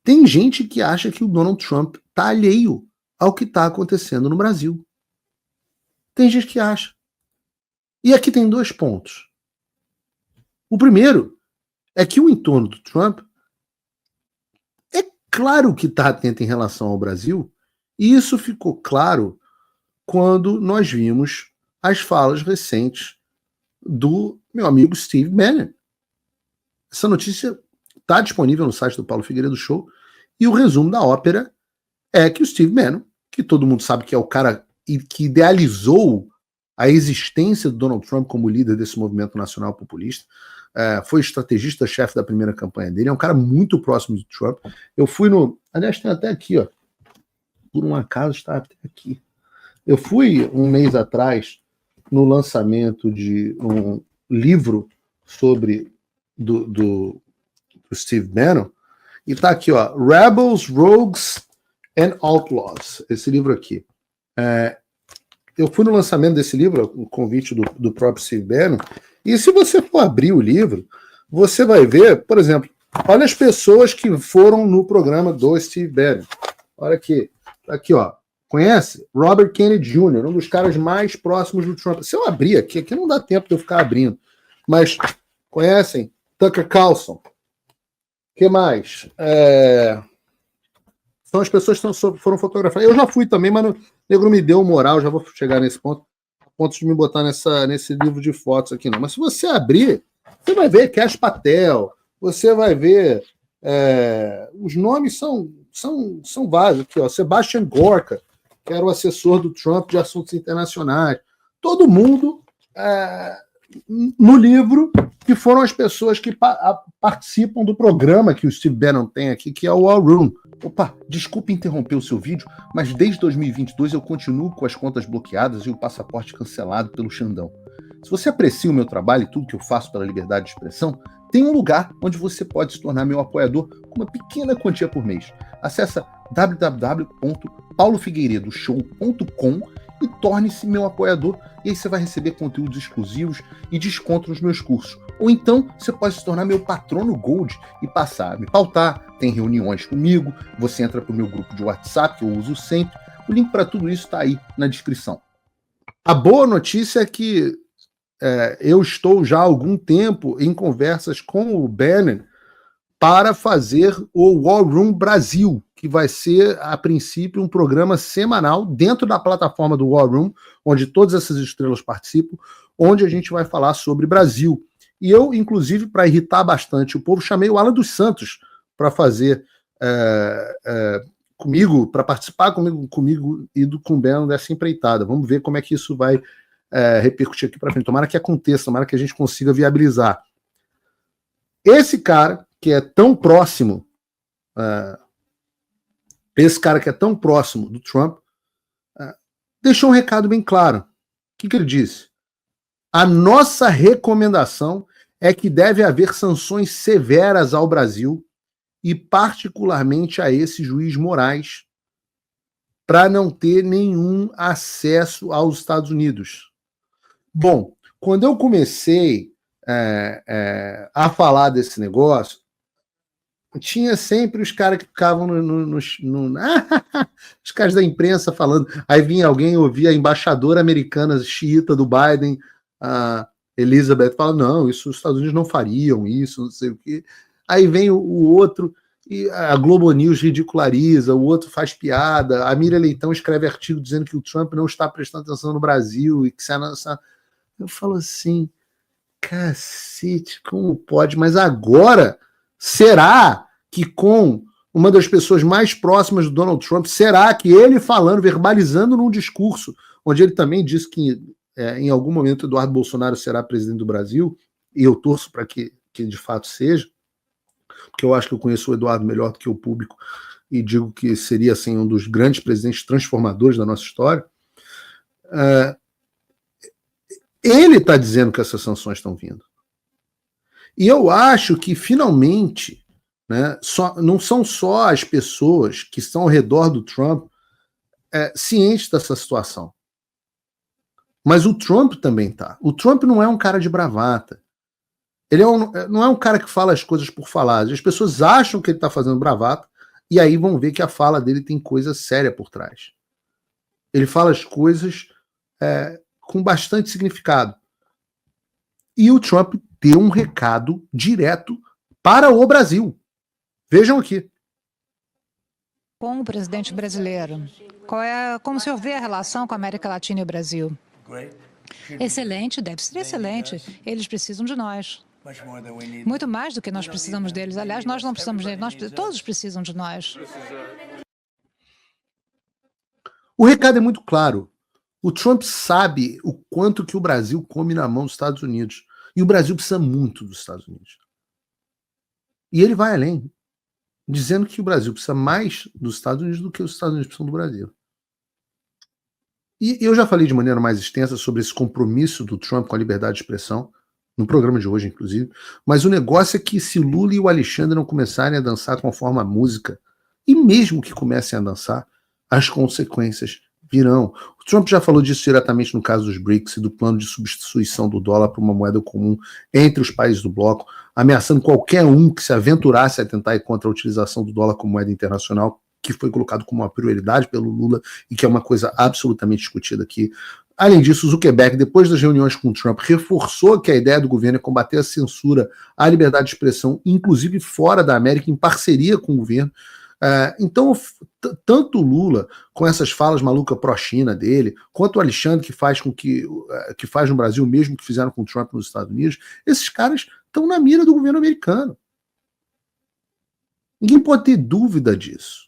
Tem gente que acha que o Donald Trump está alheio ao que está acontecendo no Brasil. Tem gente que acha. E aqui tem 2 pontos. O primeiro é que o entorno do Trump é claro que está atento em relação ao Brasil, e isso ficou claro quando nós vimos as falas recentes do meu amigo Steve Bannon. Essa notícia está disponível no site do Paulo Figueiredo Show, e o resumo da ópera é que o Steve Bannon, que todo mundo sabe que é o cara que idealizou a existência do Donald Trump como líder desse movimento nacional populista, foi estrategista-chefe da primeira campanha dele, é um cara muito próximo do Trump. Eu fui no... Aliás, tem até aqui, ó. Por um acaso está até aqui. Eu fui um mês atrás no lançamento de um livro sobre do Steve Bannon, e tá aqui, ó, Rebels, Rogues and Outlaws, esse livro aqui. Eu fui no lançamento desse livro, o convite do próprio Steve Bannon, e se você for abrir o livro, você vai ver, por exemplo, olha as pessoas que foram no programa do Steve Bannon. Olha aqui, aqui, ó. Conhece? Robert Kennedy Jr., um dos caras mais próximos do Trump. Se eu abrir aqui não dá tempo de eu ficar abrindo. Mas conhecem? Tucker Carlson. O que mais? São as pessoas que foram fotografadas. Eu já fui também, mas o negro me deu moral, já vou chegar nesse ponto, a ponto de me botar nesse livro de fotos aqui, não. Mas se você abrir, você vai ver Kash Patel, você vai ver... os nomes são vários aqui, ó. Sebastian Gorka, que era o assessor do Trump de assuntos internacionais. Todo mundo no livro, que foram as pessoas que participam do programa que o Steve Bannon tem aqui, que é o War Room. Opa, desculpe interromper o seu vídeo, mas desde 2022 eu continuo com as contas bloqueadas e o passaporte cancelado pelo Xandão. Se você aprecia o meu trabalho e tudo que eu faço pela liberdade de expressão, tem um lugar onde você pode se tornar meu apoiador com uma pequena quantia por mês. Acesse www.paulofigueiredoshow.com e torne-se meu apoiador, e aí você vai receber conteúdos exclusivos e desconto nos meus cursos. Ou então você pode se tornar meu patrono Gold e passar a me pautar, tem reuniões comigo, você entra para o meu grupo de WhatsApp, que eu uso sempre. O link para tudo isso está aí na descrição. A boa notícia é que eu estou já há algum tempo em conversas com o Bannon para fazer o War Room Brasil, que vai ser, a princípio, um programa semanal dentro da plataforma do War Room, onde todas essas estrelas participam, onde a gente vai falar sobre Brasil. E eu, inclusive, para irritar bastante o povo, chamei o Alan dos Santos para fazer comigo, para participar comigo e com o Bannon dessa empreitada. Vamos ver como é que isso vai repercutir aqui para frente. Tomara que aconteça, tomara que a gente consiga viabilizar. Esse cara que é tão próximo, do Trump, deixou um recado bem claro. O que ele disse? A nossa recomendação é que deve haver sanções severas ao Brasil e particularmente a esse juiz Moraes para não ter nenhum acesso aos Estados Unidos. Bom, quando eu comecei a falar desse negócio, tinha sempre os caras que ficavam os caras da imprensa falando, aí vinha alguém ouvia a embaixadora americana xiita do Biden, a Elizabeth, fala, não, isso os Estados Unidos não fariam, isso, não sei o quê. Aí vem o outro, e a Globo News ridiculariza, o outro faz piada, a Miriam Leitão escreve artigo dizendo que o Trump não está prestando atenção no Brasil, e que eu falo assim, cacete, como pode? Mas agora, será que com uma das pessoas mais próximas do Donald Trump, será que ele falando, verbalizando num discurso, onde ele também disse que em algum momento Eduardo Bolsonaro será presidente do Brasil, e eu torço para que de fato seja, porque eu acho que eu conheço o Eduardo melhor do que o público, e digo que seria assim, um dos grandes presidentes transformadores da nossa história, ele está dizendo que essas sanções estão vindo. E eu acho que, finalmente, não são só as pessoas que estão ao redor do Trump cientes dessa situação. Mas o Trump também está. O Trump não é um cara de bravata. Ele não é um cara que fala as coisas por falar. As pessoas acham que ele está fazendo bravata, E aí vão ver que a fala dele tem coisa séria por trás. Ele fala as coisas com bastante significado. E o Trump deu um recado direto para o Brasil. Vejam aqui. Com o presidente brasileiro, como o senhor vê a relação com a América Latina e o Brasil? Excelente, deve ser excelente. Eles precisam de nós. Muito mais do que nós precisamos deles. Aliás, nós não precisamos deles, todos precisam de nós. O recado é muito claro. O Trump sabe o quanto que o Brasil come na mão dos Estados Unidos. E o Brasil precisa muito dos Estados Unidos. E ele vai além, dizendo que o Brasil precisa mais dos Estados Unidos do que os Estados Unidos precisam do Brasil. E eu já falei de maneira mais extensa sobre esse compromisso do Trump com a liberdade de expressão, no programa de hoje, inclusive, mas o negócio é que se Lula e o Alexandre não começarem a dançar conforme a música, e mesmo que comecem a dançar, as consequências virão. O Trump já falou disso diretamente no caso dos BRICS e do plano de substituição do dólar por uma moeda comum entre os países do bloco, ameaçando qualquer um que se aventurasse a tentar ir contra a utilização do dólar como moeda internacional, que foi colocado como uma prioridade pelo Lula e que é uma coisa absolutamente discutida aqui. Além disso, o Zuckerberg, depois das reuniões com o Trump, reforçou que a ideia do governo é combater a censura à liberdade de expressão, inclusive fora da América, em parceria com o governo. Então, tanto o Lula, com essas falas malucas pró-China dele, quanto o Alexandre, que faz no Brasil o mesmo que fizeram com o Trump nos Estados Unidos, esses caras estão na mira do governo americano. Ninguém pode ter dúvida disso.